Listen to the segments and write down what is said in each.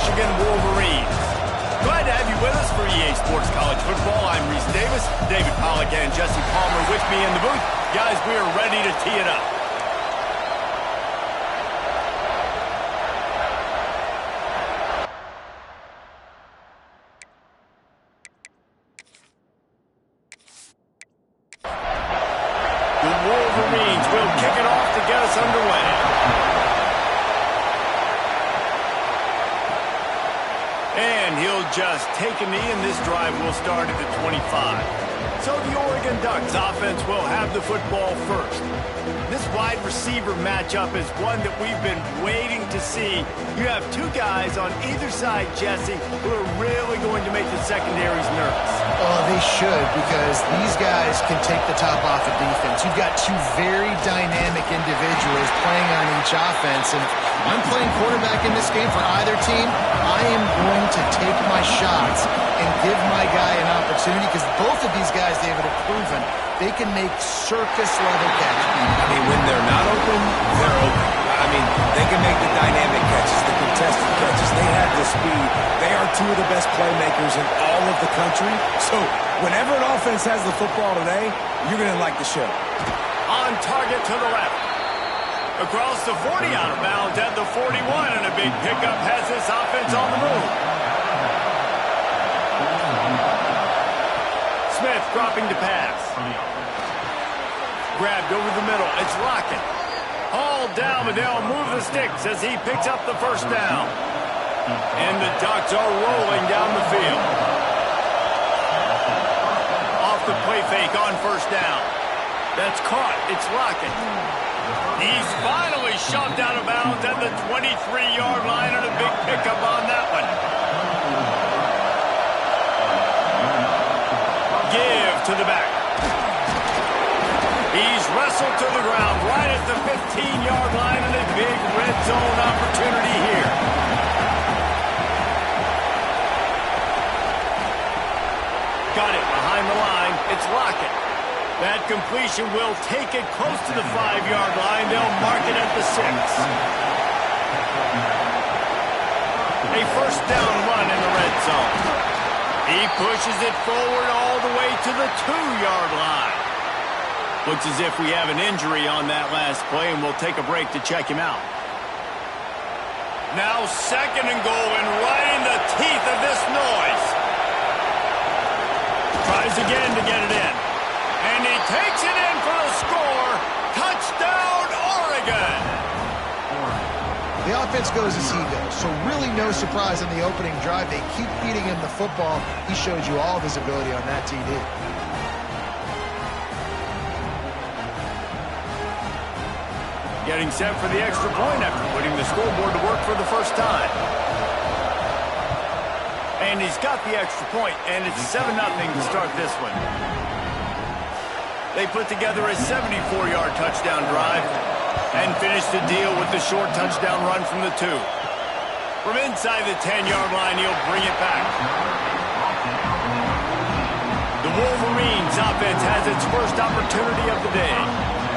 Michigan Wolverines. Glad to have you with us for EA Sports College Football. I'm Reese Davis, David Pollack, and Jesse Palmer with me in the booth. Guys, we are ready to tee it up. The Wolverines will kick it off to get us underway. And he'll just take a knee, and this drive will start at the 25. So the Oregon Ducks offense will have the football first. This wide receiver matchup is one that we've been waiting to see. You have two guys on either side, Jesse, who are really going to make the secondaries nervous. Oh, they should, because these guys can take the top off of defense. You've got two very dynamic individuals playing on each offense, and if I'm playing quarterback in this game for either team, I am going to take my shots and give my guy an opportunity, because both of these guys, David, have proven they can make circus-level catches. I mean, when they're not open, they're open. I mean, they can make the dynamic catches, the contested catches. They have the speed. They are two of the best playmakers in all of the country. So whenever an offense has the football today, you're going to like the show. On target to the left. Across the 40, out of bounds at the 41, and a big pickup has this offense on the move. Smith dropping to pass. Grabbed over the middle. It's Lockett. Hauled down, but they'll move the sticks as he picks up the first down. And the Ducks are rolling down the field. Off the play fake on first down. That's caught. It's Lockett. He's finally shoved out of bounds at the 23-yard line, and a big pickup on that one. Give to the back. He's wrestled to the ground right at the 15-yard line, and a big red zone opportunity here. Got it behind the line. It's Lockett. That completion will take it close to the 5-yard line. They'll mark it at the 6. A first down run in the red zone. He pushes it forward all the way to the 2-yard line. Looks as if we have an injury on that last play, and we'll take a break to check him out. Now second and goal, and right in the teeth of this noise. Tries again to get it in. And he takes it in for the score. Touchdown, Oregon! The offense goes as he goes, so really no surprise on the opening drive. They keep feeding him the football. He showed you all of his ability on that TD. Getting set for the extra point after putting the scoreboard to work for the first time. And he's got the extra point, and it's 7-0 to start this one. They put together a 74-yard touchdown drive and finished the deal with the short touchdown run from the 2. From inside the 10-yard line, he'll bring it back. The Wolverines offense has its first opportunity of the day.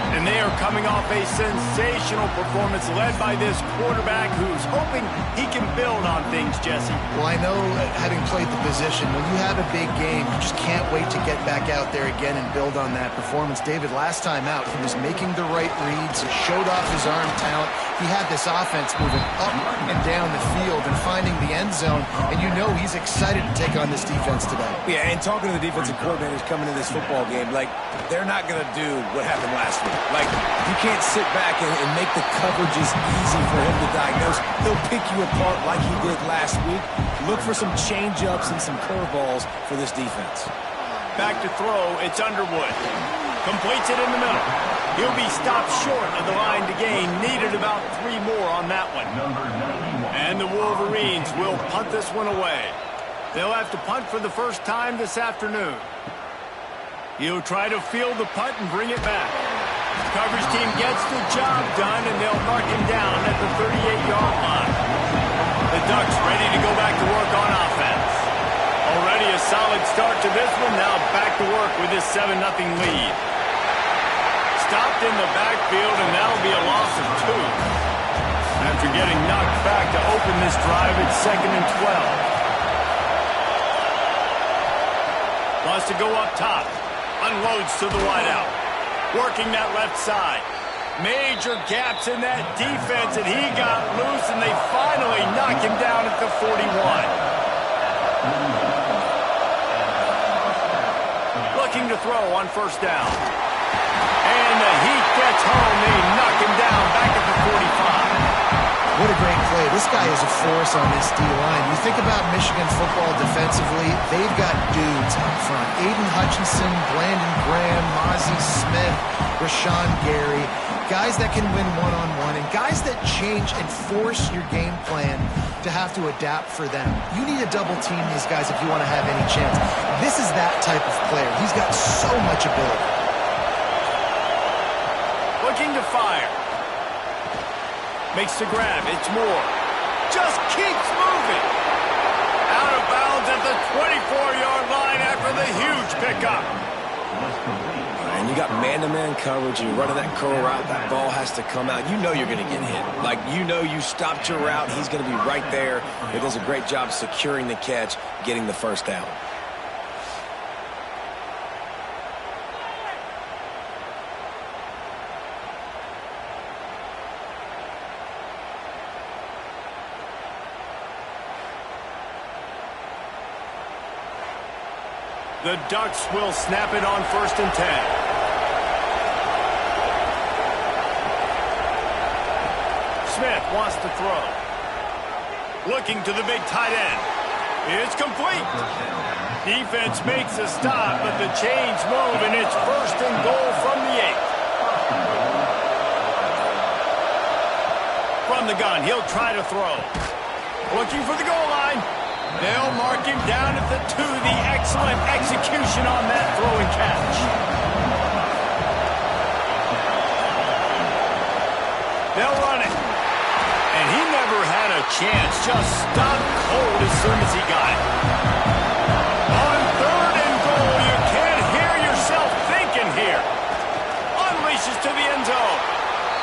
And they are coming off a sensational performance led by this quarterback who's hoping he can build on things, Jesse. Well, I know, having played the position, when you have a big game, you just can't wait to get back out there again and build on that performance. David, last time out, he was making the right reads, he showed off his arm talent. He had this offense moving up and down the field and finding the end zone, and you know he's excited to take on this defense today. Yeah, and talking to the defensive coordinators coming to this football game, like, they're not going to do what happened last week. Like, you can't sit back and make the coverages easy for him to diagnose. He'll pick you apart like he did last week. Look for some change-ups and some curveballs for this defense. Back to throw, it's Underwood. Completes it in the middle. He'll be stopped short of the line to gain. Needed about 3 more on that one. And the Wolverines will punt this one away. They'll have to punt for the first time this afternoon. He'll try to field the punt and bring it back. Coverage team gets the job done, and they'll mark him down at the 38-yard line. The Ducks ready to go back to work on offense. Already a solid start to this one. Now back to work with this 7-0 lead. Stopped in the backfield, and that'll be a loss of 2. After getting knocked back to open this drive, it's 2nd and 12. Wants to go up top. Unloads to the wideout. Working that left side. Major gaps in that defense, and he got loose, and they finally knock him down at the 41. Looking to throw on 1st down. And the heat gets home. They knock him down back at the 45. What a great play. This guy is a force on this D-line. You think about Michigan football defensively, they've got dudes up front. Aiden Hutchinson, Brandon Graham, Mozzie Smith, Rashawn Gary. Guys that can win one-on-one and guys that change and force your game plan to have to adapt for them. You need to double team these guys if you want to have any chance. This is that type of player. He's got so much ability. Looking to fire. Makes the grab. It's Moore. Just keeps moving. Out of bounds at the 24-yard line after the huge pickup. And you got man-to-man coverage. You're running that curl route. That ball has to come out. You know you're going to get hit. Like, you know you stopped your route. He's going to be right there. He does a great job securing the catch, getting the 1st down. The Ducks will snap it on 1st and 10. Smith wants to throw. Looking to the big tight end. It's complete. Defense makes a stop, but the chains move, and it's 1st and goal from the 8. From the gun, he'll try to throw. Looking for the goal line. They'll mark him down at the 2. The excellent execution on that throw and catch. They'll run it. And he never had a chance. Just stopped cold as soon as he got it. On 3rd and goal, you can't hear yourself thinking here. Unleashes to the end zone.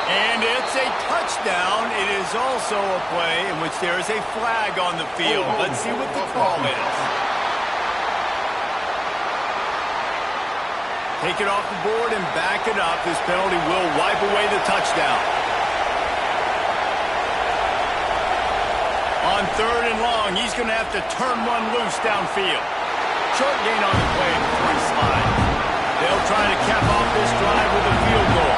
And it's a touchdown. It is also a play in which there is a flag on the field. Let's see what the call is. Take it off the board and back it up. This penalty will wipe away the touchdown. On 3rd and long, he's going to have to turn one loose downfield. Short gain on the play before he slides. They'll try to cap off this drive with a field goal.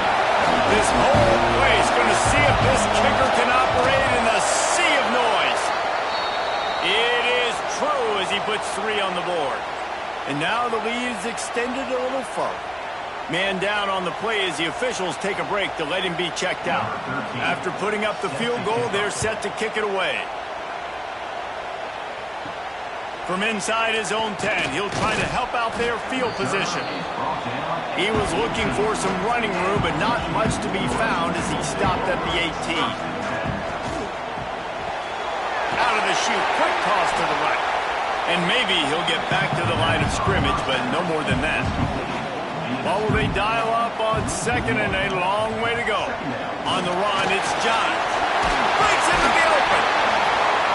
This whole place going to see if this kicker can operate in the sea of noise. It is true as he puts 3 on the board. And now the lead is extended a little further. Man down on the play as the officials take a break to let him be checked out. After putting up the field goal, they're set to kick it away. From inside his own 10, he'll try to help out their field position. He was looking for some running room, but not much to be found as he stopped at the 18. Out of the chute, quick toss to the right. And maybe he'll get back to the line of scrimmage, but no more than that. Well, will they dial up on 2nd and a long way to go? On the run, it's Johns. Breaks into the open.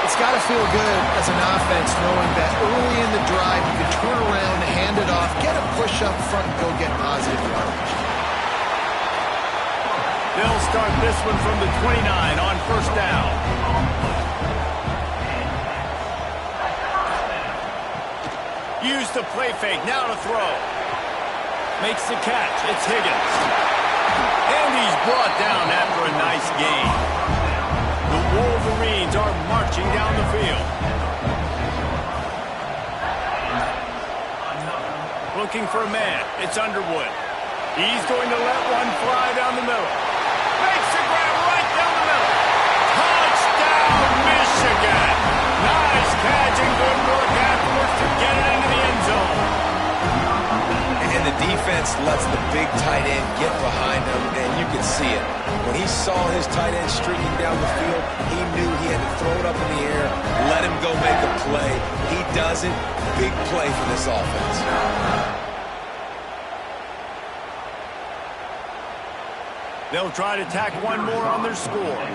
It's got to feel good as an offense knowing that early in the drive you can turn around, hand it off, get a push up front, and go get positive yardage. They'll start this one from the 29 on 1st down. Use the play fake, now to throw. Makes the catch, it's Higgins. And he's brought down after a nice gain. The Wolverines are marching down the field. Looking for a man. It's Underwood. He's going to let one fly down the middle. Makes the grab right down the middle. Touchdown, Michigan. Nice catch and good work afterwards to get it into the end zone. And the defense lets the big tight end get behind him, and you can see it. When he saw his tight end streaking down the field, he knew he had to throw it up in the air, let him go make a play. He does it. Big play for this offense. They'll try to tack one more on their score.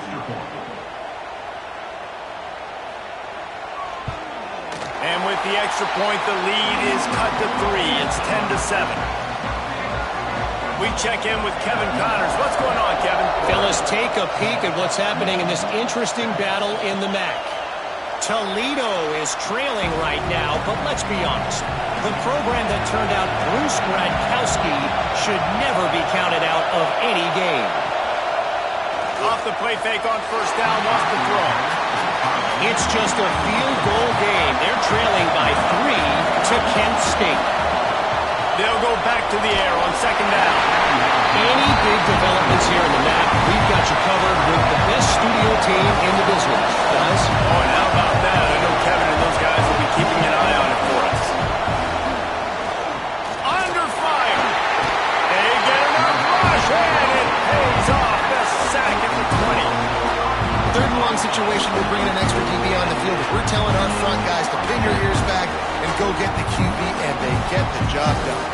And with the extra point, the lead is cut to 3. It's 10-7. We check in with Kevin Connors. What's going on, Kevin? Fellas, take a peek at what's happening in this interesting battle in the MAC. Toledo is trailing right now, but let's be honest. The program that turned out Bruce Gradkowski should never be counted out of any game. Off the play fake on first down, wants to throw. It's just a field goal game. They're trailing by 3 to Kent State. They'll go back to the air on second down. Any big developments here in the MAC, we've got you covered with the best studio team in the business, guys. Oh, and how about that? I know Kevin and those guys will be keeping an eye on it for us. Under fire. They get enough rush, and it pays off. The sack at the 20. Third and long situation, we're bringing an extra DB on the field. We're telling our front guys to pin your ears back and go get the QB, and they get the job done.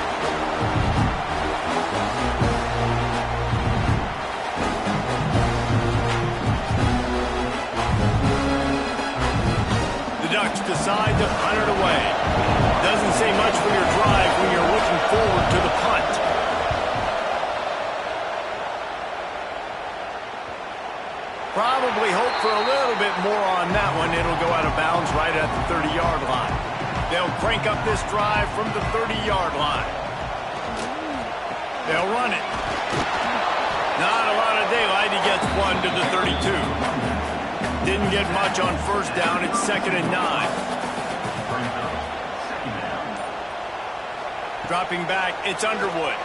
The Ducks decide to punt it away. Doesn't say much for your drive when you're looking forward to the punt. Probably hope for a little bit more on that one. It'll go out of bounds right at the 30-yard line. They'll crank up this drive from the 30-yard line. They'll run it. Not a lot of daylight. He gets 1 to the 32. Didn't get much on first down. It's 2nd and 9. Dropping back, it's Underwood.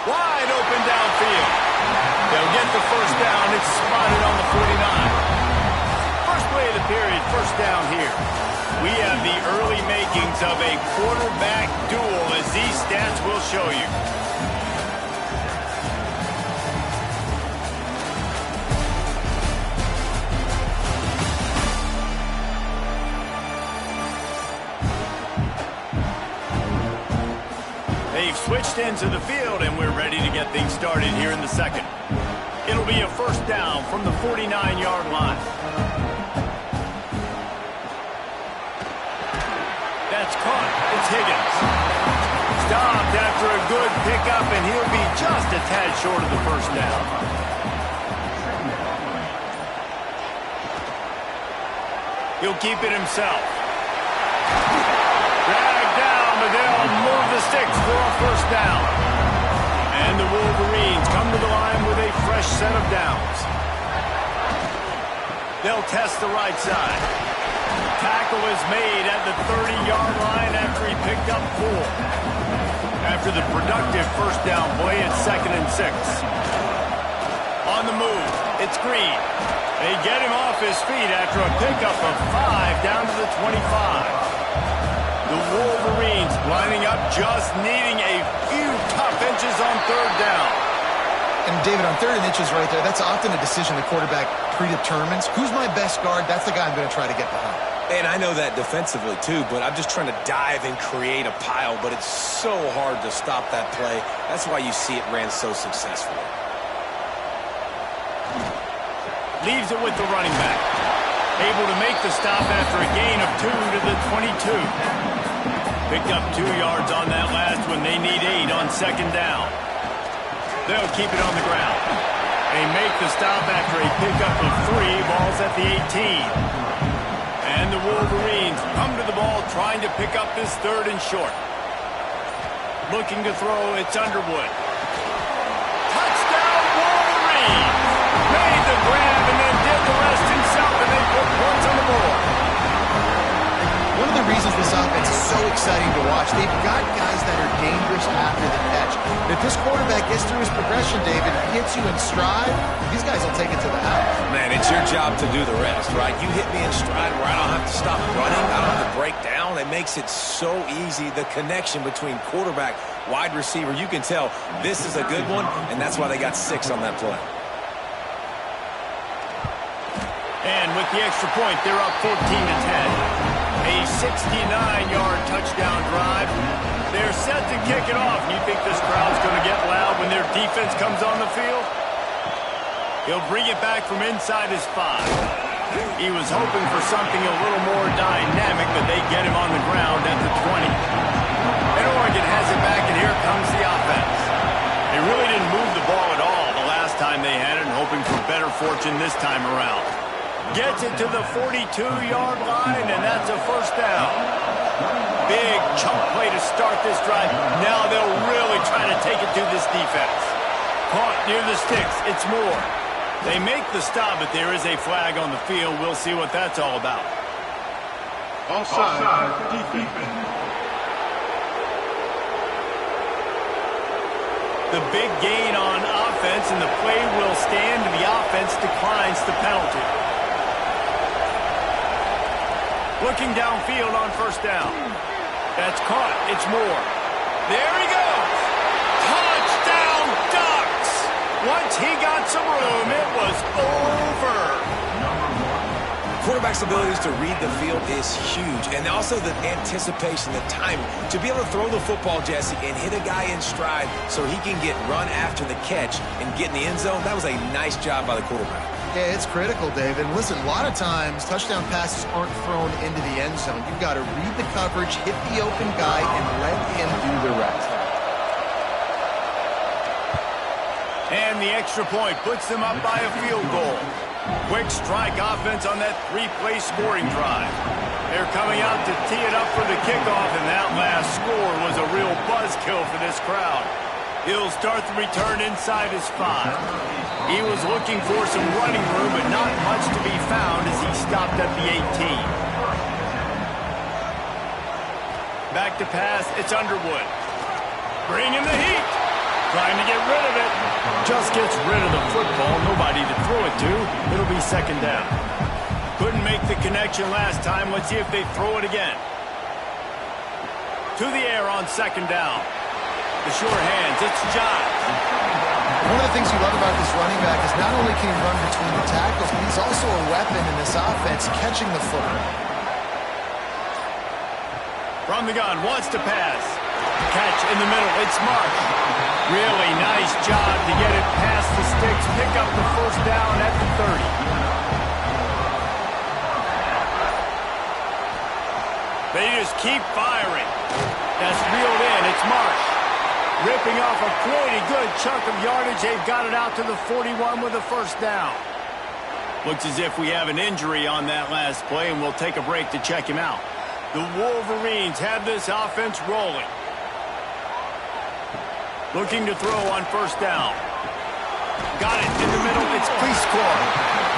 Wide open downfield. They'll get the first down. It's spotted on the 49. First play of the period, first down here. We have the early makings of a quarterback duel, as these stats will show you. They've switched into the field, and we're ready to get things started here in the second. It'll be a first down from the 49-yard line. That's caught. It's Higgins. Stopped after a good pickup, and he'll be just a tad short of the first down. He'll keep it himself. Dragged down, but they'll move the sticks for a first down. And the Wolverines come to the line with a fresh set of downs. They'll test the right side. Tackle is made at the 30-yard line after he picked up 4. After the productive first down play, it's 2nd and 6. On the move, it's Green. They get him off his feet after a pickup of 5 down to the 25. The Wolverines lining up, just needing a few tough inches on third down. And David, on 3rd and inches right there, that's often a decision the quarterback predetermines. Who's my best guard? That's the guy I'm going to try to get behind. And I know that defensively, too, but I'm just trying to dive and create a pile, but it's so hard to stop that play. That's why you see it ran so successfully. Leaves it with the running back. Able to make the stop after a gain of 2 to the 22. Picked up 2 yards on that last one. They need 8 on second down. They'll keep it on the ground. They make the stop after a pickup of 3. Ball's at the 18. And the Wolverines come to the ball trying to pick up this 3rd and short. Looking to throw, it's Underwood. Touchdown Wolverines! Made the grab and then did the rest himself, and they put points on the board. One of the reasons this offense is so exciting to watch, they've got guys that are dangerous after the catch. If this quarterback gets through his progression, David, hits you in stride, these guys will take it to the house. Man, it's your job to do the rest, right? You hit me in stride where I don't have to stop running, I don't have to break down. It makes it so easy, the connection between quarterback, wide receiver. You can tell this is a good one, and that's why they got 6 on that play. And with the extra point, they're up 14 to 10. A 69-yard touchdown drive. They're set to kick it off. You think this crowd's going to get loud when their defense comes on the field? He'll bring it back from inside his 5. He was hoping for something a little more dynamic, but they get him on the ground at the 20. And Oregon has it back, and here comes the offense. They really didn't move the ball at all the last time they had it, and hoping for better fortune this time around. Gets it to the 42-yard line, and that's a first down. Big chunk play to start this drive. Now they'll really try to take it to this defense. Caught near the sticks. It's Moore. They make the stop, but there is a flag on the field. We'll see what that's all about. Offside, defense. The big gain on offense, and the play will stand, and the offense declines the penalty. Looking downfield on first down. That's caught. It's Moore. There he goes. Touchdown, Ducks. Once he got some room, it was over. Quarterback's abilities to read the field is huge, and also the anticipation, the timing. To be able to throw the football, Jesse, and hit a guy in stride so he can get run after the catch and get in the end zone, that was a nice job by the quarterback. Yeah, it's critical, David. Listen, a lot of times touchdown passes aren't thrown into the end zone. You've got to read the coverage, hit the open guy, and let him do the rest. And the extra point puts them up by a field goal. Quick strike offense on that three-play scoring drive. They're coming out to tee it up for the kickoff, and that last score was a real buzzkill for this crowd. He'll start the return inside his 5. He was looking for some running room, but not much to be found as he stopped at the 18. Back to pass, it's Underwood. Bringing the heat. Trying to get rid of it. Just gets rid of the football. Nobody to throw it to. It'll be second down. Couldn't make the connection last time. Let's see if they throw it again. To the air on second down. The sure hands. It's Giles. One of the things you love about this running back is not only can he run between the tackles, but he's also a weapon in this offense, catching the football. From the gun, wants to pass. Catch in the middle. It's Marsh. Really nice job to get it past the sticks. Pick up the first down at the 30. They just keep firing. That's reeled in. It's Marsh. Ripping off a pretty good chunk of yardage. They've got it out to the 41 with a first down. Looks as if we have an injury on that last play, and we'll take a break to check him out. The Wolverines have this offense rolling. Looking to throw on first down. Got it in the middle. It's Prescore.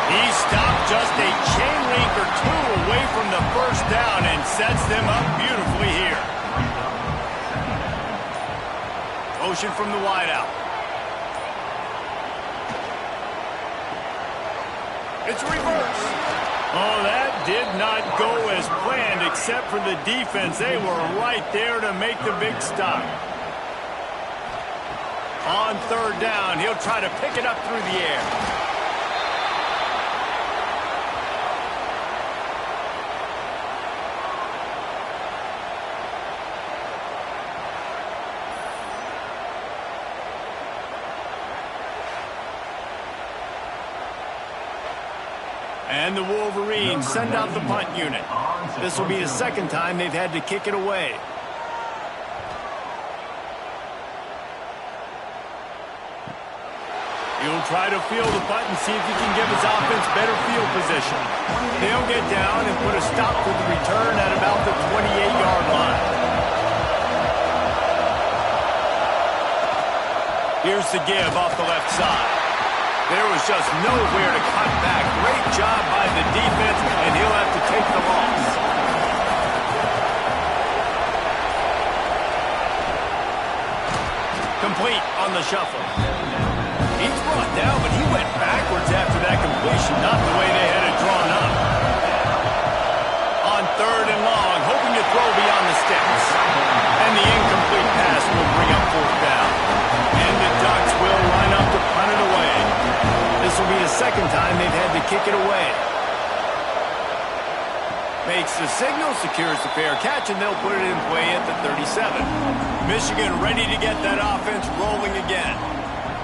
He stopped just a chain link or two away from the first down and sets them up beautifully here. Motion from the wideout. It's reverse. Oh, that did not go as planned except for the defense. They were right there to make the big stop. On third down, he'll try to pick it up through the air. And the Wolverines send out the punt unit. This will be the second time they've had to kick it away. He'll try to field the punt and see if he can give his offense better field position. They'll get down and put a stop to the return at about the 28-yard line. Here's the give off the left side. There was just nowhere to cut back. Great job by the defense, and he'll have to take the loss. Complete on the shuffle. He's brought down, but he went backwards after that completion, not the way they had it drawn up. On third and long, hoping to throw beyond the sticks. And the incomplete pass will bring up fourth down. And the Ducks will line up to punt it away. This will be the second time they've had to kick it away. Makes the signal, secures the fair catch, and they'll put it in play at the 37. Michigan ready to get that offense rolling again.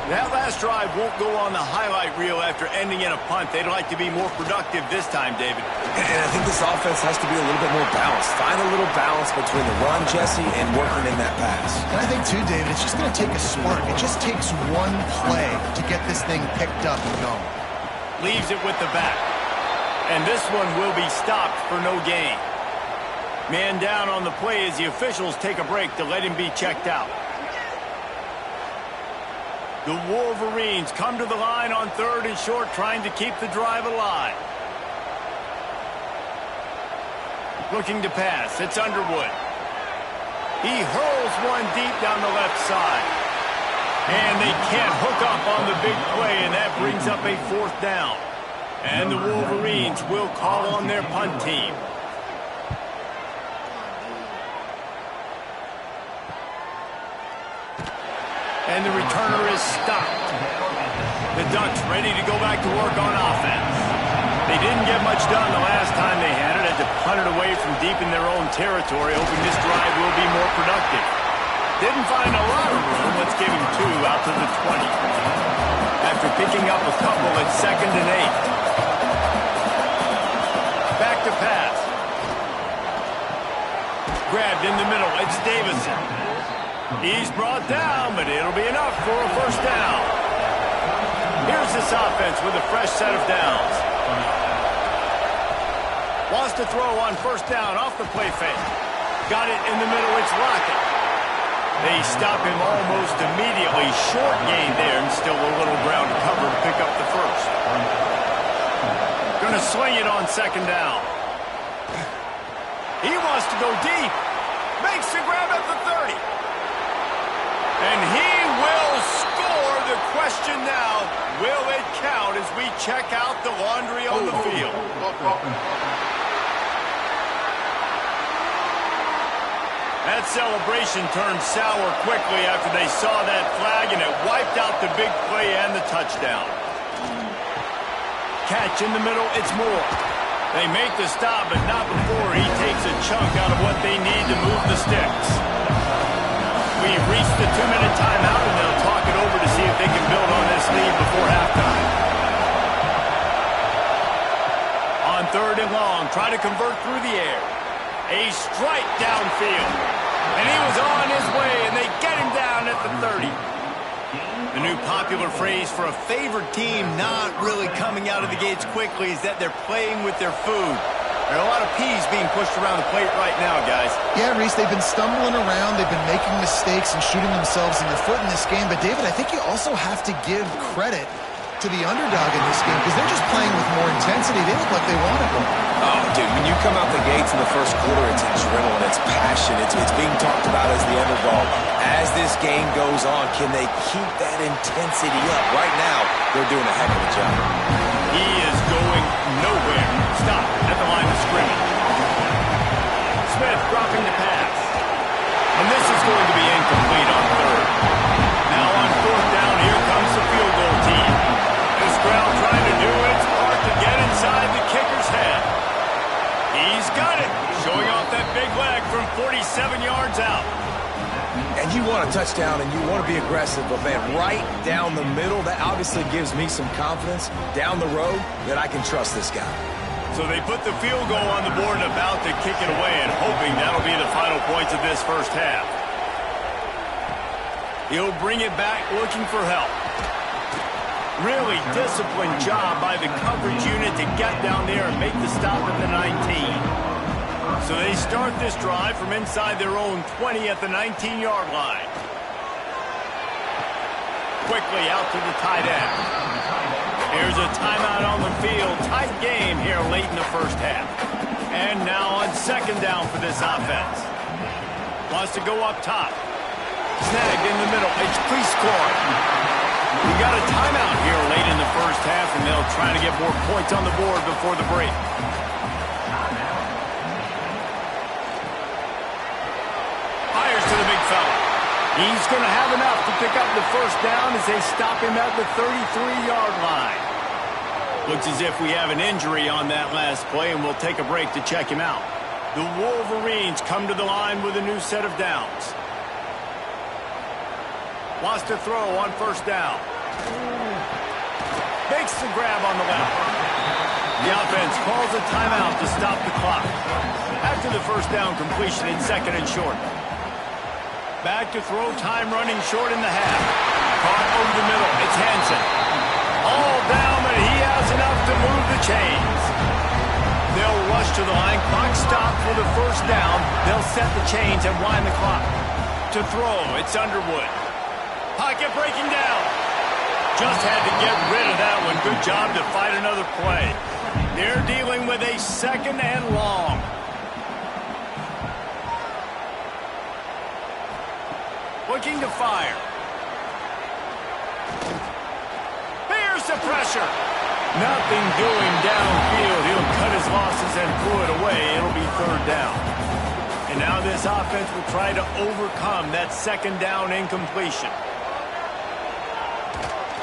That last drive won't go on the highlight reel after ending in a punt. They'd like to be more productive this time, David. And I think this offense has to be a little bit more balanced. Find a little balance between the run, Jesse, and working in that pass. And I think, too, David, it's just going to take a spark. It just takes one play to get this thing picked up and going. Leaves it with the back. And this one will be stopped for no gain. Man down on the play as the officials take a break to let him be checked out. The Wolverines come to the line on 3rd and short, trying to keep the drive alive. Looking to pass. It's Underwood. He hurls one deep down the left side. And they can't hook up on the big play, and that brings up a 4th down. And the Wolverines will call on their punt team. And the returner is stopped. The Ducks ready to go back to work on offense. They didn't get much done the last time they had it. Had to punt it away from deep in their own territory, hoping this drive will be more productive. Didn't find a lot of room. Let's give him 2 out to the 20. After picking up a couple at 2nd and 8. Back to pass. Grabbed in the middle. It's Davison. He's brought down, but it'll be enough for a 1st down. Here's this offense with a fresh set of downs. Wants to throw on 1st down off the play fake. Got it in the middle. It's Lockett. They stop him almost immediately. Short gain there, and still a little ground to cover to pick up the 1st. Going to sling it on 2nd down. He wants to go deep. Makes the grab at the 30. And he will score. The question now, will it count as we check out the laundry on the field? That celebration turned sour quickly after they saw that flag, and it wiped out the big play and the touchdown. Catch in the middle, it's Moore. They make the stop, but not before he takes a chunk out of what they need to move the sticks. We've reached the 2-minute timeout, and they'll talk it over to see if they can build on this lead before halftime. On 3rd and long, try to convert through the air. A strike downfield. And he was on his way, and they get him down at the 30. The new popular phrase for a favored team not really coming out of the gates quickly is that they're playing with their food. There are a lot of peas being pushed around the plate right now, guys. Yeah, Reese, they've been stumbling around. They've been making mistakes and shooting themselves in the foot in this game. But, David, I think you also have to give credit to the underdog in this game because they're just playing with more intensity. They look like they want it more. Oh, dude, when you come out the gates in the 1st quarter, it's adrenaline, it's passion, it's being talked about as the underdog. As this game goes on, can they keep that intensity up? Right now, they're doing a heck of a job. He is going nowhere. Stop at the line of scrimmage. Smith dropping the pass. And this is going to be incomplete on 3rd. Now on 4th down, here comes the field goal team. This crowd trying to do its part to get inside the kicker's head. He's got it, showing off that big leg from 47 yards out. And you want a touchdown and you want to be aggressive, but man, right down the middle, that obviously gives me some confidence down the road that I can trust this guy. So they put the field goal on the board and about to kick it away, and hoping that'll be the final points of this 1st half. He'll bring it back looking for help. Really disciplined job by the coverage unit to get down there and make the stop at the 19. So they start this drive from inside their own 20 at the 19-yard line. Quickly out to the tight end. Here's a timeout on the field. Tight game here late in the 1st half. And now on 2nd down for this offense. Wants to go up top. Snagged in the middle. It's Prieskorn. We got a timeout here late in the 1st half, and they'll try to get more points on the board before the break. Fires to the big fella. He's going to have enough to pick up the 1st down as they stop him at the 33-yard line. Looks as if we have an injury on that last play, and we'll take a break to check him out. The Wolverines come to the line with a new set of downs. Wants to throw on 1st down. Makes the grab on the left. The offense calls a timeout to stop the clock. After the first down completion, it's second and short. Back to throw, time running short in the half. Caught over the middle, it's Hansen. All down, but he has enough to move the chains. They'll rush to the line, clock stopped for the first down. They'll set the chains and wind the clock. To throw, it's Underwood. Pocket breaking down. Just had to get rid of that one. Good job to fight another play. They're dealing with a second and long. Looking to fire. Bears the pressure. Nothing doing downfield. He'll cut his losses and throw it away. It'll be third down. And now this offense will try to overcome that second down incompletion.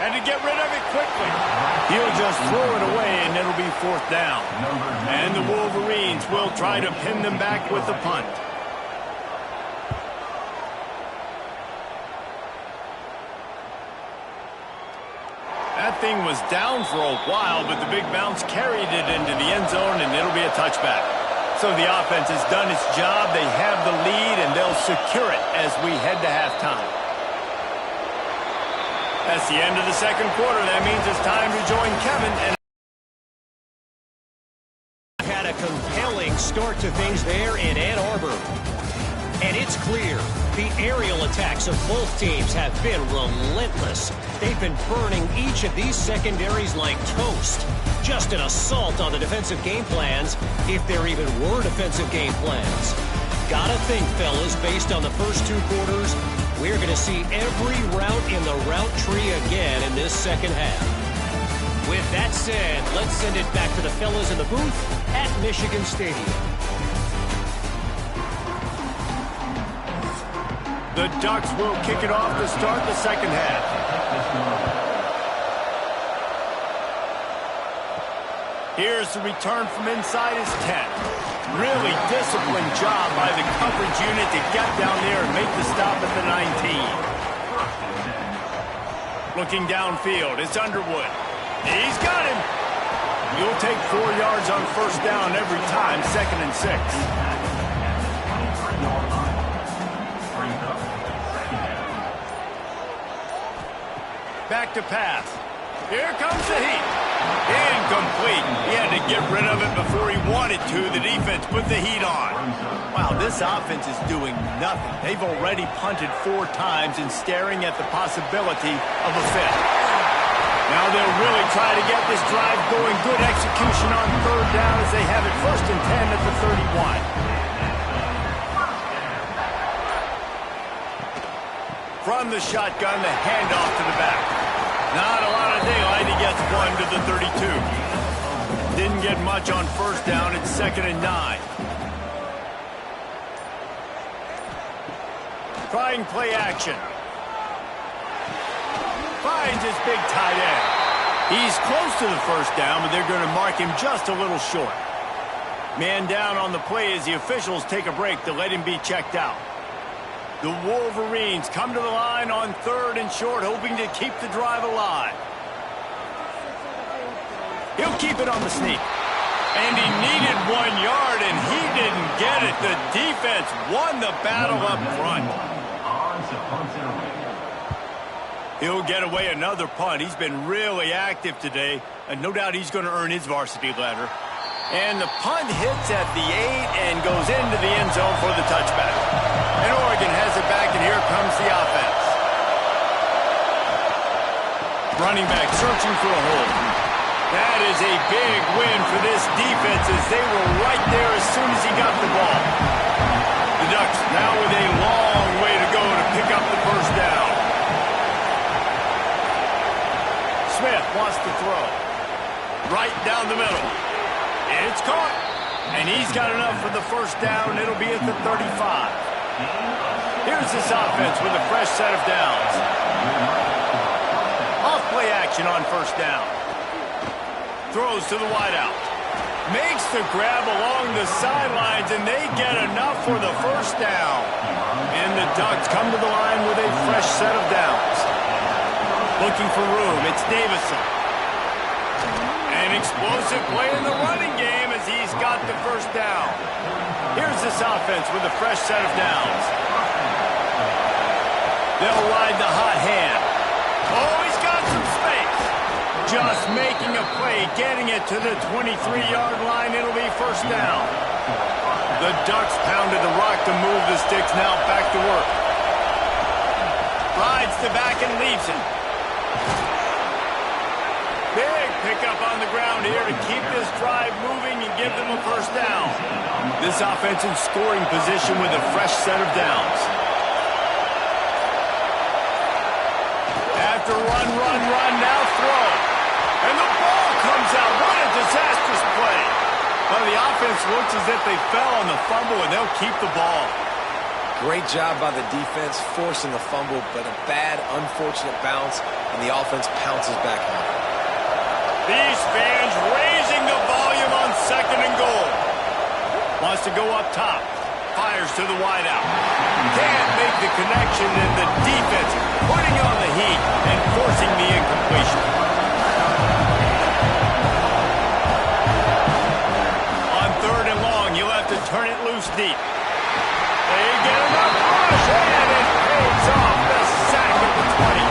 And to get rid of it quickly. He'll just throw it away, and it'll be fourth down. And the Wolverines will try to pin them back with the punt. That thing was down for a while, but the big bounce carried it into the end zone, and it'll be a touchback. So the offense has done its job. They have the lead, and they'll secure it as we head to halftime. That's the end of the second quarter. That means it's time to join Kevin. And had a compelling start to things there in Ann Arbor. And it's clear the aerial attacks of both teams have been relentless. They've been burning each of these secondaries like toast. Just an assault on the defensive game plans, if there even were defensive game plans. Gotta think, fellas, based on the first two quarters, we're going to see every route in the route tree again in this second half. With that said, let's send it back to the fellas in the booth at Michigan Stadium. The Ducks will kick it off to start the second half. Here's the return from inside his 10. Really disciplined job by the coverage unit to get down there and make the stop at the 19. Looking downfield, it's Underwood. He's got him. You'll take 4 yards on first down every time, second and 6. Back to pass. Here comes the heat. Incomplete. He had to get rid of it before he wanted to. The defense put the heat on. Wow, this offense is doing nothing. They've already punted 4 times and staring at the possibility of a fifth. Now they'll really try to get this drive going. Good execution on third down as they have it first and 10 at the 31. From the shotgun, the handoff to the back. Not a lot of daylight. He gets one to the 32. Didn't get much on first down. It's second and 9. Trying play action. Finds his big tight end. He's close to the first down, but they're going to mark him just a little short. Man down on the play as the officials take a break to let him be checked out. The Wolverines come to the line on third and short, hoping to keep the drive alive. He'll keep it on the sneak. And he needed 1 yard, and he didn't get it. The defense won the battle up front. He'll get away another punt. He's been really active today, and no doubt he's going to earn his varsity letter. And the punt hits at the 8 and goes into the end zone for the touchback. And Oregon has it back, and here comes the offense. Running back searching for a hole. That is a big win for this defense as they were right there as soon as he got the ball. The Ducks now with a long way to go to pick up the first down. Smith wants to throw. Right down the middle. It's caught. And he's got enough for the first down. It'll be at the 35. Here's this offense with a fresh set of downs. Off play action on first down. Throws to the wideout. Makes the grab along the sidelines, and they get enough for the first down. And the Ducks come to the line with a fresh set of downs. Looking for room. It's Davison. An explosive play in the running game as he's got the first down. Here's this offense with a fresh set of downs. They'll ride the hot hand. Oh, he's got some space. Just making a play, getting it to the 23-yard line. It'll be first down. The Ducks pounded the rock to move the sticks. Now back to work. Rides the back and leaves it. Big pickup on the ground here to keep this drive moving and give them a first down. This offensive scoring position with a fresh set of downs. After run, now throw. And the ball comes out. What a disastrous play. Well, the offense looks as if they fell on the fumble, and they'll keep the ball. Great job by the defense forcing the fumble, but a bad, unfortunate bounce, and the offense pounces back on it. These fans raising the volume on second and goal. Wants to go up top. Fires to the wideout. Can't make the connection, and the defense putting on the heat and forcing the incompletion. On third and long, you'll have to turn it loose deep. They get enough rush, and it pays off. The sack at the 20.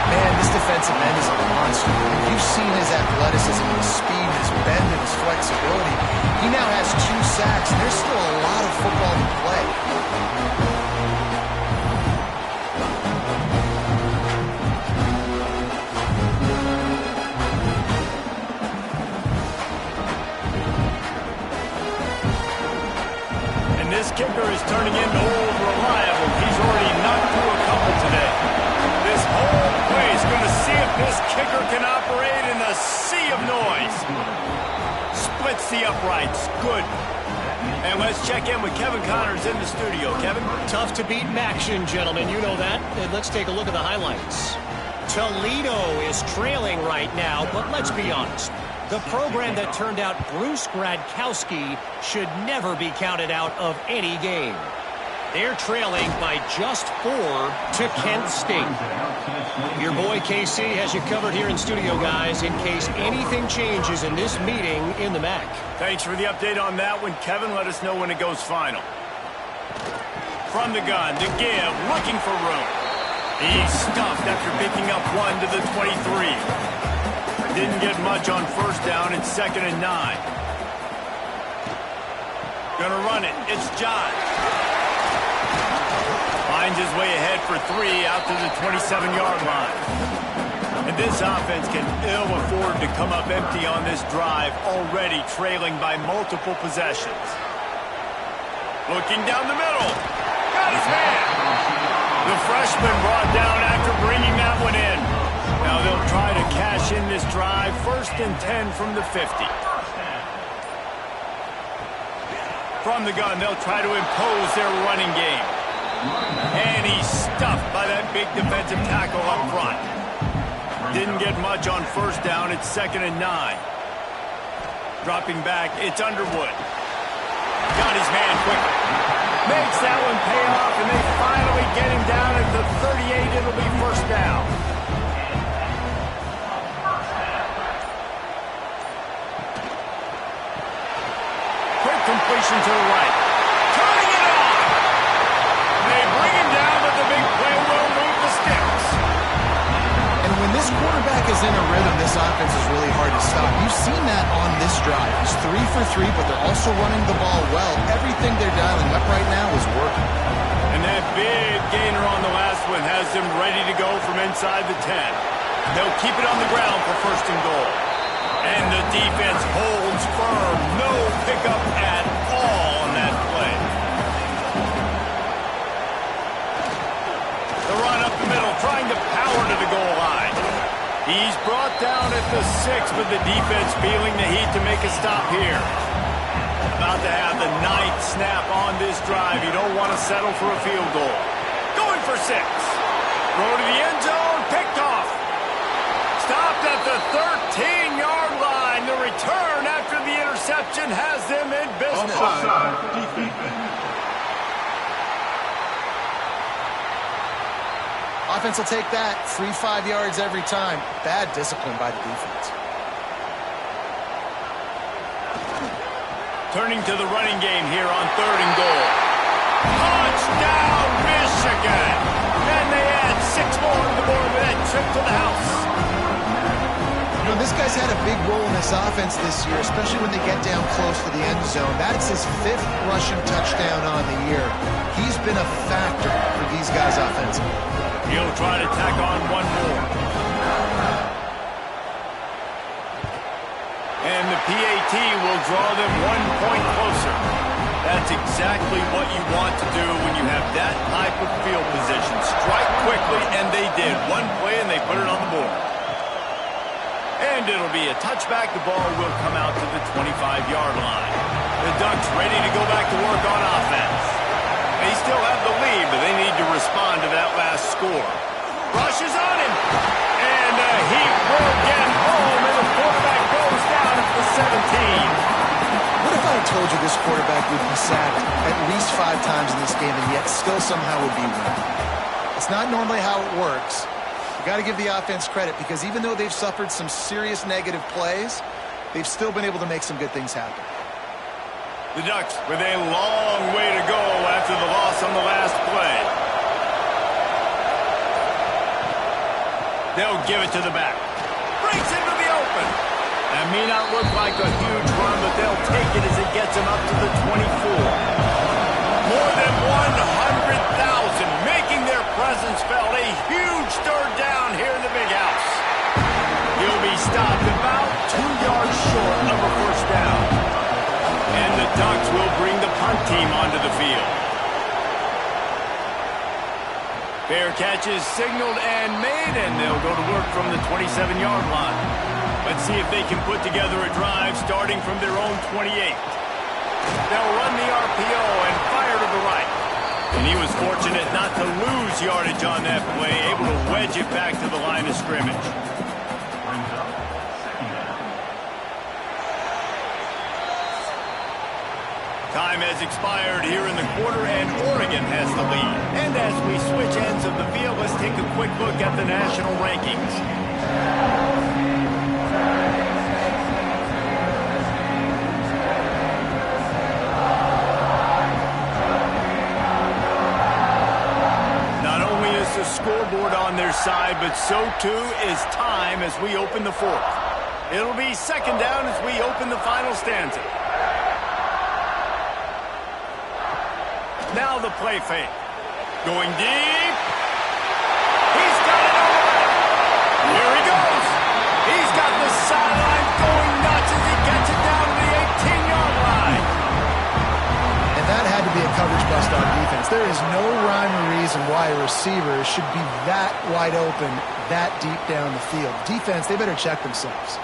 Man, this defensive end is a monster. You've seen his athleticism, his speed, his bend, and his flexibility. He now has 2 sacks, and there's still a lot of football to play. And this kicker is turning into old reliable. He's already knocked through a couple today. This whole play is going to see if this kicker can operate in a sea of noise. Splits the uprights. Good. And let's check in with Kevin Connors in the studio. Kevin? Tough to beat Maction, gentlemen. You know that. And let's take a look at the highlights. Toledo is trailing right now, but let's be honest. The program that turned out Bruce Gradkowski should never be counted out of any game. They're trailing by just 4 to Kent State. Your boy KC has you covered here in studio, guys, in case anything changes in this meeting in the MAC. Thanks for the update on that one, Kevin. Let us know when it goes final. From the gun, to give, looking for room. He's stuffed after picking up 1 to the 23. Didn't get much on first down. It's 2nd and 9. Gonna run it. It's John. Finds his way ahead for 3 out to the 27-yard line. And this offense can ill afford to come up empty on this drive, already trailing by multiple possessions. Looking down the middle. Got his man. The freshman brought down after bringing that one in. Now they'll try to cash in this drive. 1st and 10 from the 50. From the gun, they'll try to impose their running game. And he's stuffed by that big defensive tackle up front. Didn't get much on first down. It's 2nd and 9. Dropping back, it's Underwood. Got his man quickly. Makes that one pay off, and they finally get him down at the 38. It'll be first down. Quick completion to the right. Turning it on. They bring him down, but the big play will move the sticks. And when this quarterback is in a rhythm, this offense is really hard to stop. You've seen that on this drive. It's 3 for 3, but they're also running the ball well. Everything they're dialing up right now is working. And that big gainer on the last one has them ready to go from inside the 10. They'll keep it on the ground for 1st and goal. And the defense holds firm. No pickup at all on that play. The run up the middle, trying to power to the goal line. He's brought down at the 6, but the defense feeling the heat to make a stop here. About to have the 9th snap on this drive. You don't want to settle for a field goal. Going for 6. Throw to the end zone, picked off. Stopped at the 13-yard line. The return after the interception has them in business. Offense will take that. 3-5 yards every time. Bad discipline by the defense. Turning to the running game here on 3rd and goal. Touchdown, Michigan! And they add 6 more to the board with that trip to the house. You know, this guy's had a big role in this offense this year, especially when they get down close to the end zone. That's his 5th rushing touchdown on the year. He's been a factor for these guys offensively. He'll try to tack on one more. And the PAT will draw them 1 point closer. That's exactly what you want to do when you have that type of field position. Strike quickly, and they did. 1 play, and they put it on the board. And it'll be a touchback. The ball will come out to the 25-yard line. The Ducks ready to go back to work on offense. They still have the lead, but they need to respond to that last score. Rushes on him. And he will get home, and the quarterback goes down at the 17. What if I had told you this quarterback would be sacked at least 5 times in this game and yet still somehow would be winning? It's not normally how it works. You got to give the offense credit because even though they've suffered some serious negative plays, they've still been able to make some good things happen. The Ducks with a long way to go after the loss on the last play. They'll give it to the back. Breaks into the open. That may not look like a huge run, but they'll take it as it gets them up to the 24. More than 100,000 making their presence felt. A huge 3rd down here in the big house. He'll be stopped about 2 yards short of a 1st down. And the Ducks will bring the punt team onto the field. Fair catch is signaled and made, and they'll go to work from the 27-yard line. Let's see if they can put together a drive starting from their own 28. They'll run the RPO and fire to the right. And he was fortunate not to lose yardage on that play, able to wedge it back to the line of scrimmage. Time has expired here in the quarter, and Oregon has the lead. And as we switch ends of the field, let's take a quick look at the national rankings. Not only is the scoreboard on their side, but so too is time as we open the 4th. It'll be 2nd down as we open the final stanza. Now the play fake. Going deep. He's got it all right. Here he goes. He's got the sideline going nuts as he gets it down to the 18-yard line. And that had to be a coverage bust on defense. There is no rhyme or reason why a receiver should be that wide open, that deep down the field. Defense, they better check themselves.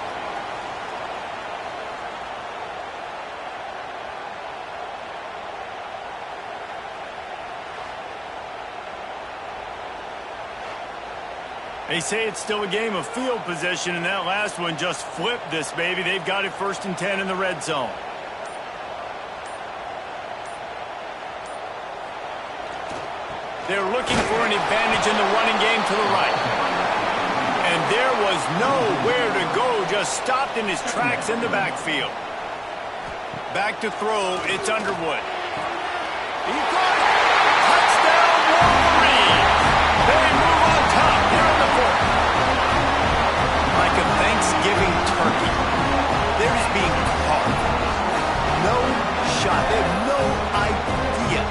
They say it's still a game of field position, and that last one just flipped this baby. They've got it 1st and 10 in the red zone. They're looking for an advantage in the running game to the right. And there was nowhere to go, just stopped in his tracks in the backfield. Back to throw, it's Underwood. He got it! Touchdown, Wolverine! They move on top here in the 4th. Like a Thanksgiving turkey, they're just being carved. No shot. They have no idea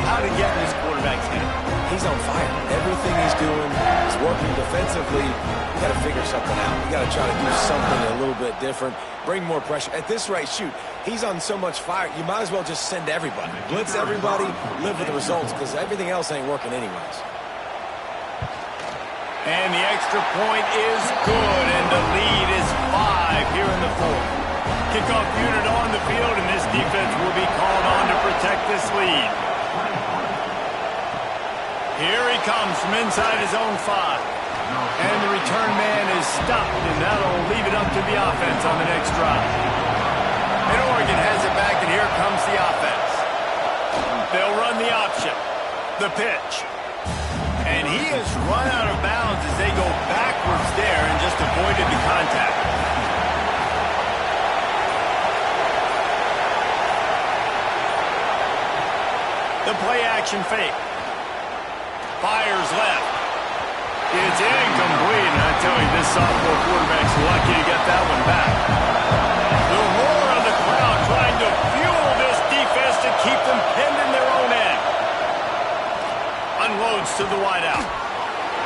how to get in this quarterback's head. He's on fire. Everything he's doing is working defensively. You got to figure something out. You got to try to do something a little bit different. Bring more pressure. At this rate, shoot, he's on so much fire, you might as well just send everybody. Blitz everybody, live with the results, because everything else ain't working anyways. And the extra point is good, and the lead is 5 here in the 4th. Kickoff unit on the field, and this defense will be called on to protect this lead. Here he comes from inside his own 5. And the return man is stopped, and that'll leave it up to the offense on the next drive. And Oregon has it back, and here comes the offense. They'll run the option. The pitch. And he has run out of bounds as they go backwards there and just avoided the contact. The play action fake. Fires left. It's incomplete, and I tell you, this sophomore quarterback's lucky to get that one back. The roar of the crowd trying to fuel this defense to keep them pinned in their own end. Unloads to the wideout.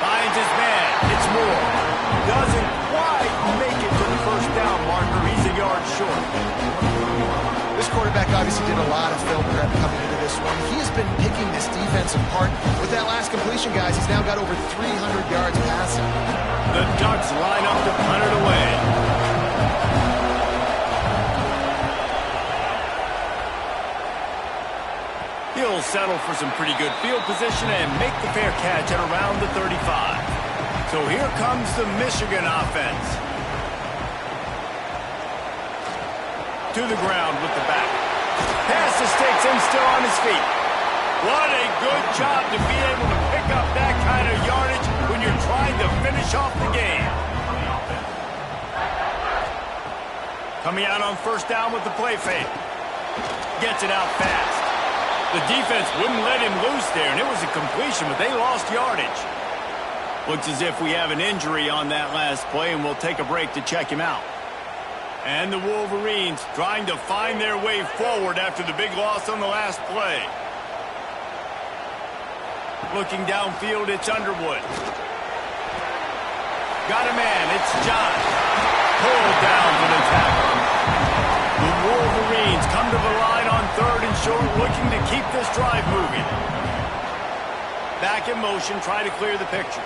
Finds his man. It's Moore. Doesn't quite make it to the first down marker. He's a yard short. This quarterback obviously did a lot of film prep coming into this one. He has been picking this defense apart. With that last completion, guys, he's now got over 300 yards passing. The Ducks line up to punt it away. He'll settle for some pretty good field position and make the fair catch at around the 35. So here comes the Michigan offense. To the ground with the back. Pass to Sticks and still on his feet. What a good job to be able to pick up that kind of yardage when you're trying to finish off the game. Coming out on first down with the play fake. Gets it out fast. The defense wouldn't let him loose there, and it was a completion, but they lost yardage. Looks as if we have an injury on that last play, and we'll take a break to check him out. And the Wolverines trying to find their way forward after the big loss on the last play. Looking downfield, it's Underwood. Got a man, it's John. Pulled down for the tackle. The Wolverines come to the line on third and short, looking to keep this drive moving. Back in motion, try to clear the picture.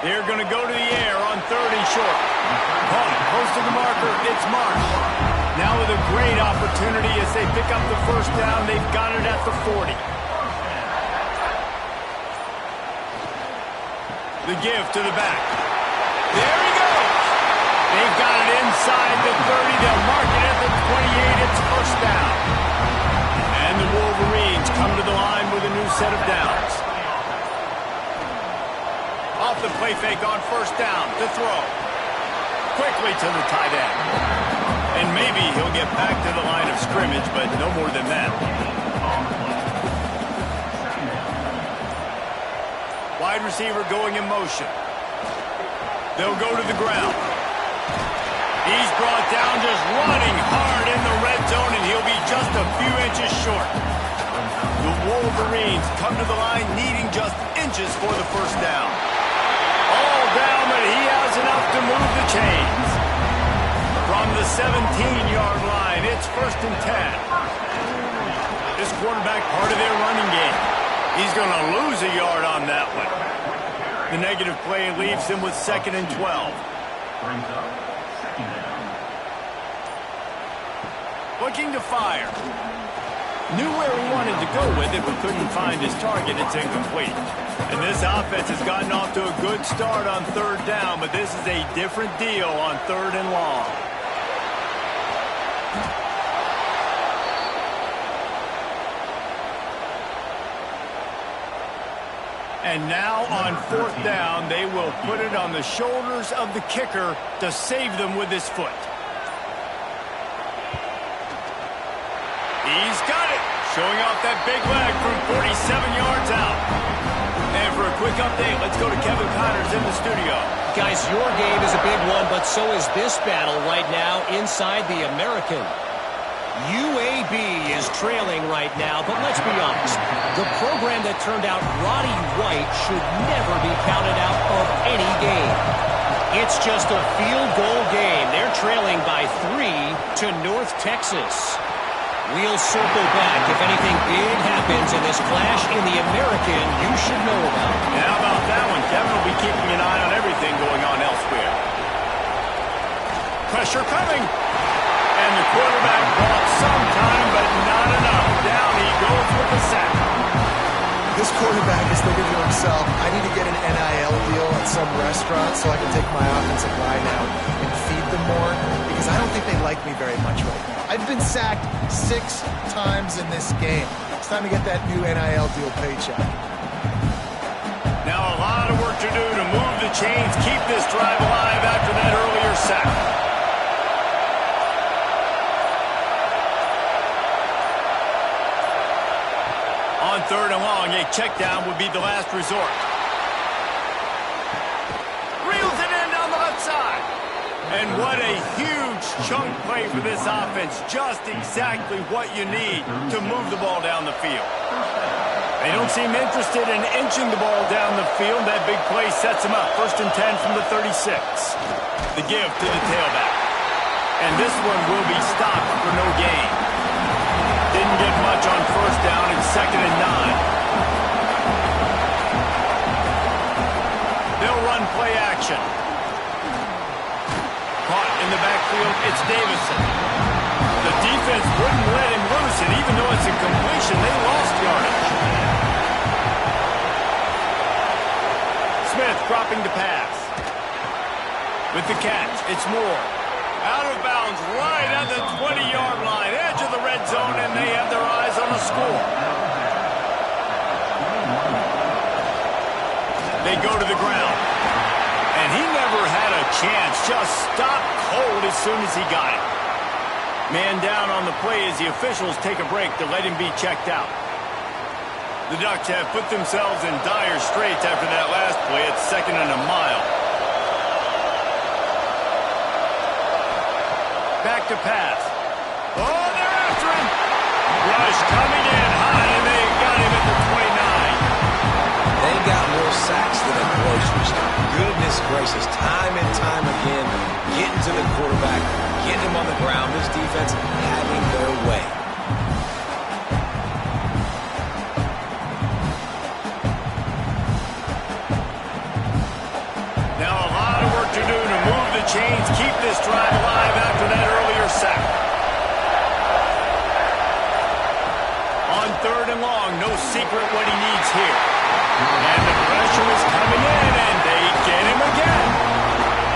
They're going to go to the air on third and short. Punt, close to the marker, it's Marsh. Now with a great opportunity as they pick up the first down, they've got it at the 40. The give to the back. There he goes. They've got it inside the 30. They'll mark it at the 28. It's first down. And the Wolverines come to the line with a new set of downs. Off the play fake on first down to throw. Quickly to the tight end. And maybe he'll get back to the line of scrimmage, but no more than that. Wide receiver going in motion. They'll go to the ground. He's brought down, just running hard in the red zone, and he'll be just a few inches short. The Wolverines come to the line needing just inches for the first down. All down, but he has enough to move the chains. From the 17-yard line, it's first and 10. This quarterback part of their running game. He's going to lose a yard on that one. The negative play leaves him with 2nd and 12. Looking to fire. Knew where he wanted to go with it, but couldn't find his target. It's incomplete. And this offense has gotten off to a good start on third down, but this is a different deal on third and long. And now on fourth down, they will put it on the shoulders of the kicker to save them with his foot. He's got it. Showing off that big leg from 47 yards out. And for a quick update, let's go to Kevin Connors in the studio. Guys, your game is a big one, but so is this battle right now inside the American. UAB is trailing right now, but let's be honest. The program that turned out Roddy White should never be counted out of any game. It's just a field goal game. They're trailing by 3 to North Texas. We'll circle back if anything big happens in this clash in the American you should know about. Yeah, how about that one? Kevin will be keeping an eye on everything going on elsewhere. Pressure coming. And the quarterback brought some time, but not enough. Down he goes with the sack. This quarterback is thinking to himself, I need to get an NIL deal at some restaurant so I can take my offensive line out and feed them more, because I don't think they like me very much right now. I've been sacked 6 times in this game. It's time to get that new NIL deal paycheck. Now chains, keep this drive alive after that earlier sack. On 3rd and long, a check down would be the last resort. Reels it in down the left side. And what a huge chunk play for this offense. Just exactly what you need to move the ball down the field. They don't seem interested in inching the ball down the field. That big play sets them up. 1st and 10 from the 36. The give to the tailback. And this one will be stopped for no gain. Didn't get much on 1st down and 2nd and 9. They'll run play action. Caught in the backfield, it's Davison. The defense wouldn't let him loose, and even though it's a completion, they lost yardage. Smith dropping the pass. With the catch, it's Moore. Out of bounds right at the 20-yard line, edge of the red zone, and they have their eyes on a score. They go to the ground. And he never had a chance, just stopped cold as soon as he got it. Man down on the play as the officials take a break to let him be checked out. The Ducks have put themselves in dire straits after that last play. It's 2nd and a mile. Back to pass. Oh, they're after him. Rush coming in high, and they got him at the 29. They got more sacks than a grocery store. Goodness gracious, time and time again, getting to the quarterback, getting him on the ground. This defense having their way. Now a lot of work to do to move the chains, keep this drive alive after that earlier sack. On 3rd and long, no secret what he needs here. And the pressure is coming in, and they get him again.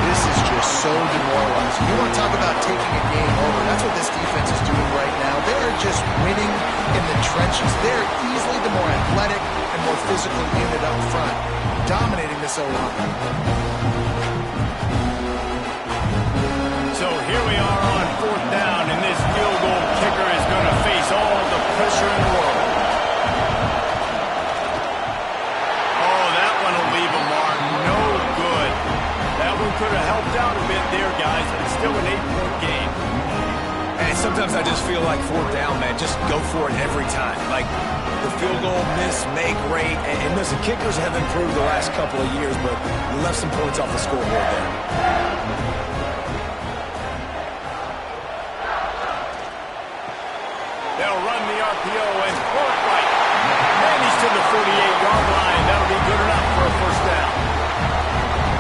This is just so demoralizing. You want to talk about taking a game over. That's what this defense is doing right now. They are just winning in the trenches. They're easily the more athletic and more physical unit up front, dominating this O-line. So here we are on 4th down, and this field goal kicker is going to face all the pressure in the world. Could have helped out a bit there, guys, but still an 8-point game. And sometimes I just feel like 4th down, man, just go for it every time. Like the field goal miss, make rate, and listen, kickers have improved the last couple of years, but we left some points off the scoreboard there. They'll run the RPO and throw it right. And he's to the 48-yard line. That'll be good enough for a 1st down.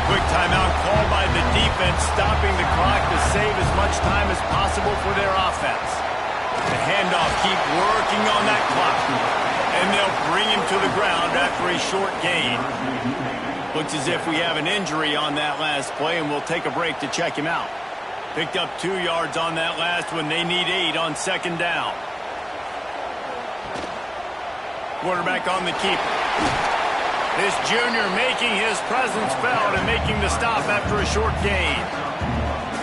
Quick timeout called by the defense, stopping the clock to save as much time as possible for their offense. The handoff keep working on that clock. And they'll bring him to the ground after a short gain. Looks as if we have an injury on that last play, and we'll take a break to check him out. Picked up 2 yards on that last one. They need 8 on 2nd down. Quarterback on the keeper. This junior making his presence felt and making the stop after a short gain.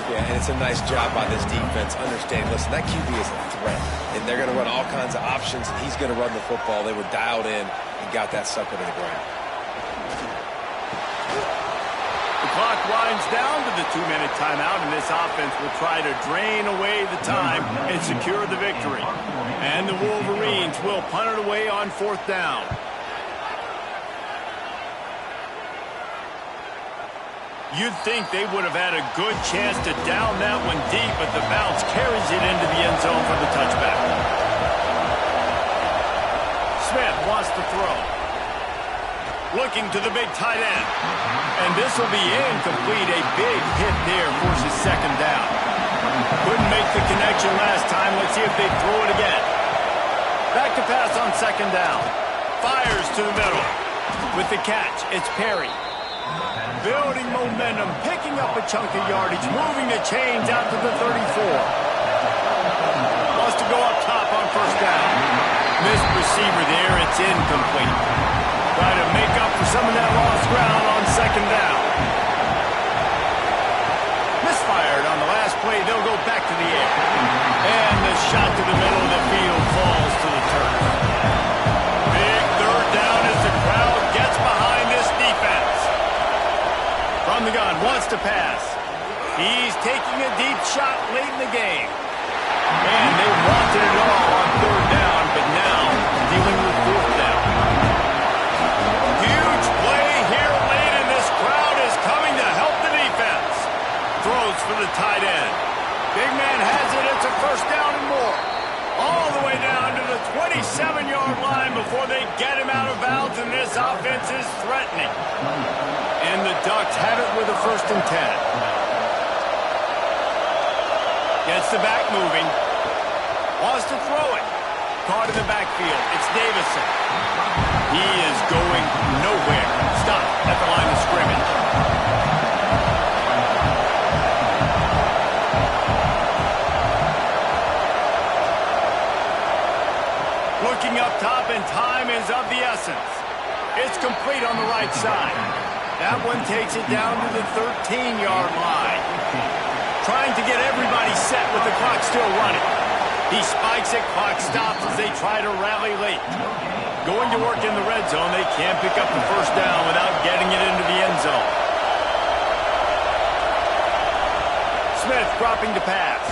Yeah, and it's a nice job by this defense. Understanding, listen, that QB is a threat. And they're going to run all kinds of options, and he's going to run the football. They were dialed in and got that sucker to the ground. The clock winds down to the 2-minute timeout, and this offense will try to drain away the time and secure the victory. And the Wolverines will punt it away on 4th down. You'd think they would have had a good chance to down that one deep, but the bounce carries it into the end zone for the touchback. Smith wants to throw. Looking to the big tight end. And this will be incomplete. A big hit there forces 2nd down. Couldn't make the connection last time. Let's see if they throw it again. Back to pass on 2nd down. Fires to the middle. With the catch, it's Perry. Building momentum, picking up a chunk of yardage, moving the chains out to the 34. Wants to go up top on 1st down. Missed receiver there, it's incomplete. Try to make up for some of that lost ground on 2nd down. back to the air. And the shot to the middle of the field falls to the turf. Big third down as the crowd gets behind this defense. From the gun, wants to pass. He's taking a deep shot late in the game. And they wanted it all on third down, but now dealing with fourth down. Huge play here late, and this crowd is coming to help the defense. Throws for the tight end. Big man has it. It's a first down and more. All the way down to the 27-yard line before they get him out of bounds, and this offense is threatening. And the Ducks have it with a 1st and 10. Gets the back moving. Wants to throw it. Caught in the backfield. It's Davison. He is going nowhere. Stop at the line of scrimmage. Looking up top, and time is of the essence. It's complete on the right side. That one takes it down to the 13-yard line. Trying to get everybody set with the clock still running. He spikes it, clock stops as they try to rally late. Going to work in the red zone, they can't pick up the first down without getting it into the end zone. Smith dropping to pass.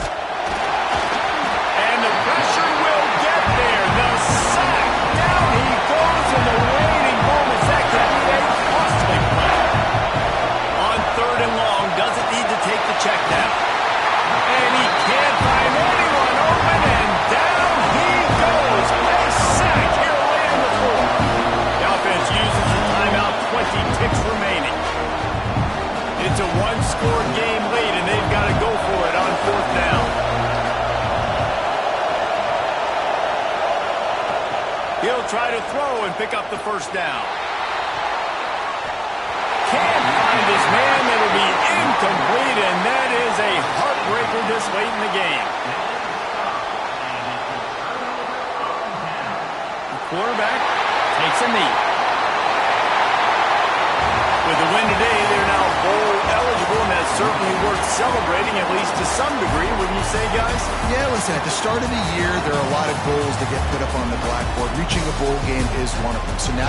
And the pressure will get there. The sack. Down he goes in the waning moments. That could be a costly play. On third and long, doesn't need to take the check down. And he can't find anyone open, and down he goes. A sack here late in the fourth. The offense uses the timeout, 20 ticks remaining. It's a one-score game lead, and they've got to go for it on fourth down. He'll try to throw and pick up the first down. Can't find his man. That'll be incomplete, and that is a heartbreaker this late in the game. The quarterback takes a knee. With the win today, they're now bowl eligible, and that's certainly worth celebrating, at least to some degree, wouldn't you say, guys? Yeah, listen, at the start of the year, there are a lot of goals that get put up on the blackboard. Reaching a bowl game is one of them. So now